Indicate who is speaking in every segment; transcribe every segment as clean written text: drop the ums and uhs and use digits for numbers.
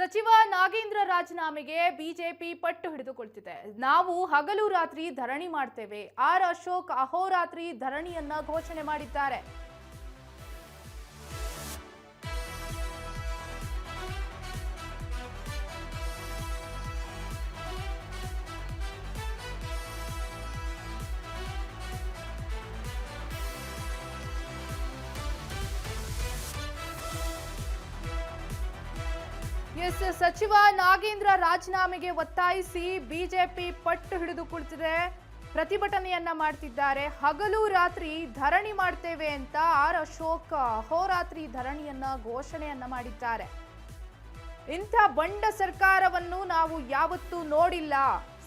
Speaker 1: ಸಚಿವ ನಾಗೇಂದ್ರ ರಾಜೀನಾಮೆಗೆ ಬಿಜೆಪಿ ಪಟ್ಟು ಹಿಡಿದುಕೊಳ್ತಿದೆ. ನಾವು ಹಗಲು ರಾತ್ರಿ ಧರಣಿ ಮಾಡ್ತೇವೆ. ಆರ್ ಅಶೋಕ್ ಅಹೋರಾತ್ರಿ ಧರಣಿಯನ್ನ ಘೋಷಣೆ ಮಾಡಿದ್ದಾರೆ. ಸಚಿವ ನಾಗೇಂದ್ರ ರಾಜೀನಾಮೆಗೆ ಒತ್ತಾಯಿಸಿ ಬಿಜೆಪಿ ಪಟ್ಟು ಹಿಡಿದು ಕುಳಿತಿದೆ. ಪ್ರತಿಭಟನೆಯನ್ನ ಮಾಡ್ತಿದ್ದಾರೆ. ಹಗಲು ರಾತ್ರಿ ಧರಣಿ ಮಾಡ್ತೇವೆ ಅಂತ ಆರ್ ಅಶೋಕ್ ಅಹೋರಾತ್ರಿ ಧರಣಿಯನ್ನ ಘೋಷಣೆಯನ್ನ ಮಾಡಿದ್ದಾರೆ. ಇಂಥ ಬಂಡ ಸರ್ಕಾರವನ್ನು ನಾವು ಯಾವತ್ತೂ ನೋಡಿಲ್ಲ.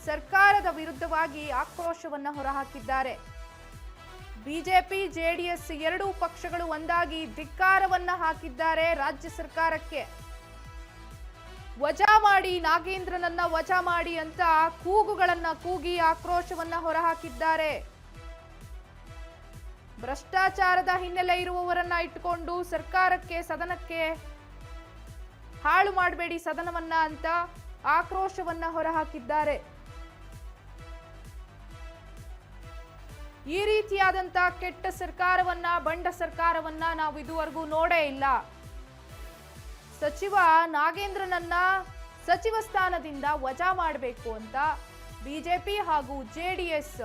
Speaker 1: ಸರ್ಕಾರದ ವಿರುದ್ಧವಾಗಿ ಆಕ್ರೋಶವನ್ನ ಹೊರಹಾಕಿದ್ದಾರೆ. ಬಿಜೆಪಿ ಜೆಡಿಎಸ್ ಎರಡೂ ಪಕ್ಷಗಳು ಒಂದಾಗಿ ಧಿಕ್ಕಾರವನ್ನ ಹಾಕಿದ್ದಾರೆ ರಾಜ್ಯ ಸರ್ಕಾರಕ್ಕೆ. ವಜಾ ಮಾಡಿ, ನಾಗೇಂದ್ರನನ್ನ ವಜಾ ಮಾಡಿ ಅಂತ ಕೂಗುಗಳನ್ನ ಕೂಗಿ ಆಕ್ರೋಶವನ್ನ ಹೊರಹಾಕಿದ್ದಾರೆ. ಭ್ರಷ್ಟಾಚಾರದ ಹಿನ್ನೆಲೆ ಇರುವವರನ್ನ ಇಟ್ಟುಕೊಂಡು ಸರ್ಕಾರಕ್ಕೆ, ಸದನಕ್ಕೆ ಹಾಳು ಮಾಡಬೇಡಿ ಸದನವನ್ನ ಅಂತ ಆಕ್ರೋಶವನ್ನ ಹೊರಹಾಕಿದ್ದಾರೆ. ಈ ರೀತಿಯಾದಂತ ಕೆಟ್ಟ ಸರ್ಕಾರವನ್ನ, ಬಂಡ ಸರ್ಕಾರವನ್ನ ನಾವು ಇದುವರೆಗೂ ನೋಡೇ ಇಲ್ಲ. ಸಚಿವ ನಾಗೇಂದ್ರನನ್ನ ಸಚಿವ ಸ್ಥಾನದಿಂದ ವಜಾ ಮಾಡಬೇಕು ಅಂತ ಬಿಜೆಪಿ ಹಾಗೂ ಜೆಡಿಎಸ್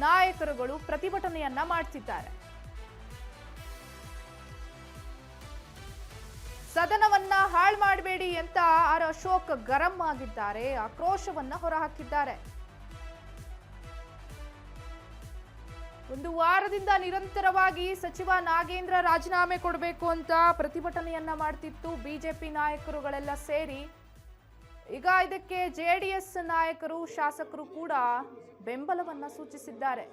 Speaker 1: ನಾಯಕರುಗಳು ಪ್ರತಿಭಟನೆಯನ್ನ ಮಾಡ್ತಿದ್ದಾರೆ. ಸದನವನ್ನ ಹಾಳು ಮಾಡಬೇಡಿ ಅಂತ ಆರ್ ಅಶೋಕ್ ಗರಂ ಆಗಿದ್ದಾರೆ, ಆಕ್ರೋಶವನ್ನ ಹೊರಹಾಕಿದ್ದಾರೆ. ಒಂದು ವಾರದಿಂದ ನಿರಂತರವಾಗಿ ಸಚಿವ ನಾಗೇಂದ್ರ ರಾಜೀನಾಮೆ ಕೊಡಬೇಕು ಅಂತ ಪ್ರತಿಭಟನೆಯನ್ನ ಮಾಡ್ತಿತ್ತು ಬಿಜೆಪಿ ನಾಯಕರುಗಳೆಲ್ಲ ಸೇರಿ. ಈಗ ಇದಕ್ಕೆ ಜೆಡಿಎಸ್ ನಾಯಕರು, ಶಾಸಕರು ಕೂಡ ಬೆಂಬಲವನ್ನ ಸೂಚಿಸಿದ್ದಾರೆ.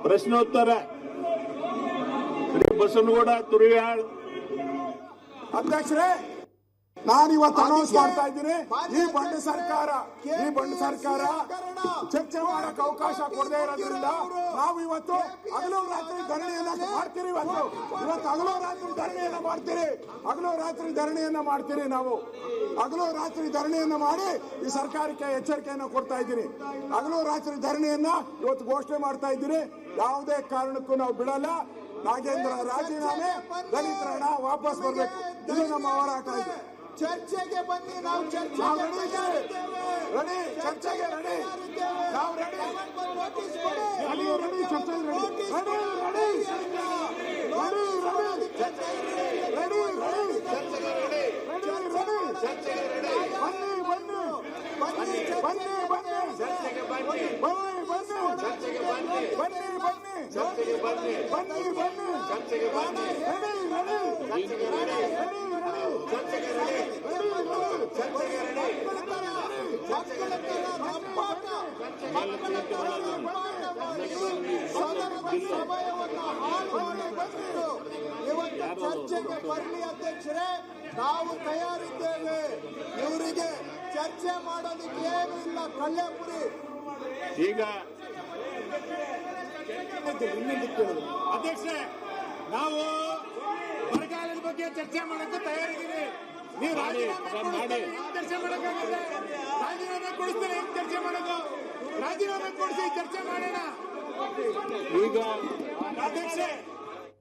Speaker 2: ಪ್ರಶ್ನೋತ್ತರ ಬಸವನಗೌಡ ತುರಿಯಾಳ್.
Speaker 3: ಅಧ್ಯಕ್ಷರೇ, ನಾನಿವತ್ತು ಅನೌನ್ಸ್ ಮಾಡ್ತಾ ಇದ್ದೀನಿ, ಈ ಬಂಡ ಸರ್ಕಾರ ಚರ್ಚೆ ಮಾಡಕ್ ಅವಕಾಶ ಕೊಡದೇ ಇರೋದ್ರಿಂದ ನಾವು ಇವತ್ತು ಹಗಲು ರಾತ್ರಿ ಧರಣಿಯನ್ನ ಮಾಡ್ತೀರಿ. ಇವತ್ತು ಹಗಲು ರಾತ್ರಿ ಧರಣಿಯನ್ನ ಮಾಡ್ತೀರಿ. ನಾವು ಹಗಲು ರಾತ್ರಿ ಧರಣಿಯನ್ನ ಮಾಡಿ ಈ ಸರ್ಕಾರಕ್ಕೆ ಎಚ್ಚರಿಕೆಯನ್ನ ಕೊಡ್ತಾ ಇದ್ದೀನಿ. ಹಗಲು ರಾತ್ರಿ ಧರಣಿಯನ್ನ ಇವತ್ತು ಘೋಷಣೆ ಮಾಡ್ತಾ ಇದ್ದೀನಿ. ಯಾವುದೇ ಕಾರಣಕ್ಕೂ ನಾವು ಬಿಡಲ್ಲ. ನಾಗೇಂದ್ರ ರಾಜೀನಾಮೆ, ದಲಿತರ ಹಣ ವಾಪಸ್ ಬರಬೇಕು. ಇದು ನಮ್ಮ ಹೋರಾಟ ಇದೆ.
Speaker 4: ಚರ್ಚೆಗೆ ಬನ್ನಿ, ನಾವು ಚರ್ಚೆಗೆ ಇವತ್ತು ಚರ್ಚೆಗೆ ಬರಲಿ ಅಧ್ಯಕ್ಷರೇ, ನಾವು ತಯಾರಿದ್ದೇವೆ. ಇವರಿಗೆ ಚರ್ಚೆ ಮಾಡೋದಕ್ಕೆ ಏನು ಇಲ್ಲ. ಕಲ್ಯಾಪುರಿ
Speaker 2: ಈಗ ಅಧ್ಯಕ್ಷರೇ, ನಾವು ಬರಗಾಲದ ಬಗ್ಗೆ ಚರ್ಚೆ ಮಾಡಕ್ಕೆ ತಯಾರಿದ್ದೀವಿ. ನೀವು ಚರ್ಚೆ ಮಾಡಕ್ಕಾಗತ್ತೆ. ರಾಜೀನಾಮೆ ಕೊಡಿಸ್ತಾರೆ, ಚರ್ಚೆ ಮಾಡೋದು. ರಾಜೀನಾಮೆ ಕೊಡಿಸಿ ಚರ್ಚೆ ಮಾಡೋಣ. ಈಗ ಅಧ್ಯಕ್ಷರೇ,